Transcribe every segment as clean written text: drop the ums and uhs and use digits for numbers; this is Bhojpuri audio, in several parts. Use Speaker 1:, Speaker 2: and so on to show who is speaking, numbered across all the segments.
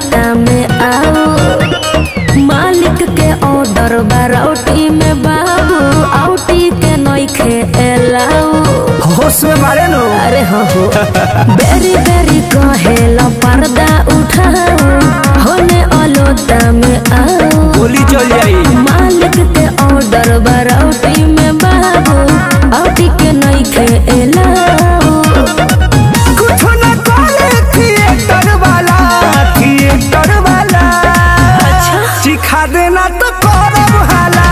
Speaker 1: लोटा में आओ, मालिक के ऑर्डर बारौटी में बाबू, आउटी के नइखे एलाऊ।
Speaker 2: होश में मारे नो।
Speaker 1: अरे हो बेरी बेरी कहेला पर्दा उठाओ, होने लोटा में आओ,
Speaker 2: गोली चल जाई।
Speaker 1: मालिक के ऑर्डर बारौटी में बाबू, आउटी के नइखे एलाऊ।
Speaker 2: कुछ न करे थिएटर वाला, थिएटर वाला।
Speaker 1: अच्छा
Speaker 2: सिखा देना तो करब हाला,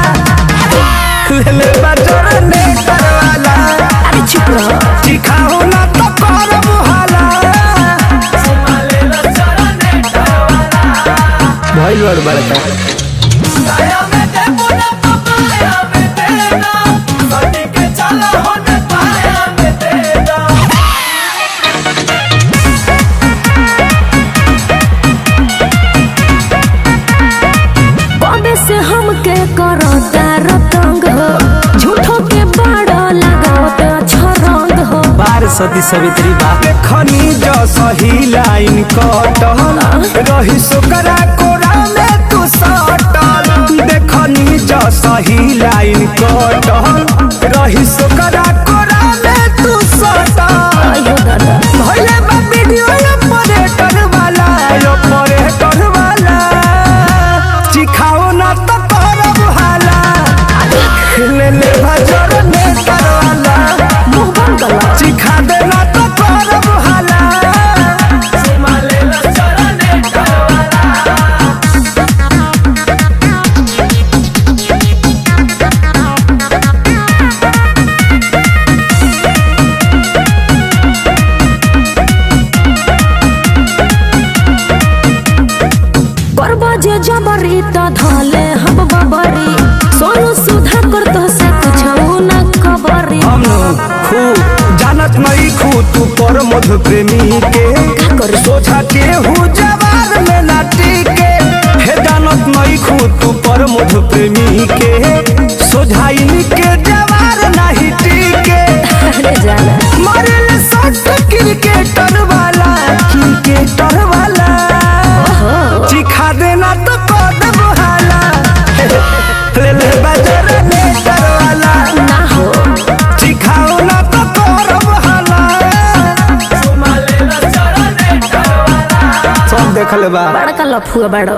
Speaker 2: ले बजर नेटर वाला।
Speaker 1: अरे चुप रहो।
Speaker 2: सिखाओ ना तो करब हाला, भइल बड़ बड़का।
Speaker 1: से हमके करो तारो तंग हो, झूठो के बाड़ो लगाओ तो अच्छा रंग हो।
Speaker 2: बार सती सवित्री बा खनी जो सही लाइन कटल, रही सोकरा कोरा में तू सटल। देखनी जो सही लाइन कटल, रही सोकरा कोरा में तू सटल।
Speaker 1: आयो दादा
Speaker 2: भइले बा वीडियो ऑपरेटर वाला, ऑपरेटर वाला। सिखाओ ना तो करब हाला, ले ले भजर नेटर वाला।
Speaker 1: मुंह बंद करो।
Speaker 2: सिखा देना तो करब हाला,
Speaker 1: करबो जे जबरी तो धले हम बबरी, सोनू सुधा कर तो से कुछ न खबरी।
Speaker 2: हम खूब जानत नहीं खू तू पर मधु प्रेमी के, सोझा के हूँ जवार में नाटी के। हे जानत नहीं खू तू पर मधु प्रेमी के, सोझा इनके जवार नहीं टीके।
Speaker 1: अरे जाना
Speaker 2: मरे सट क्रिकेटर वाला, क्रिकेटर वाला। सिखा देना तो करब हाला, ले ले बजर नेटर वाला।
Speaker 1: ना हो
Speaker 2: सिखाओ ना तो करब हाला, सब देख ले बा।
Speaker 1: बड़का लफुआ बड़ो।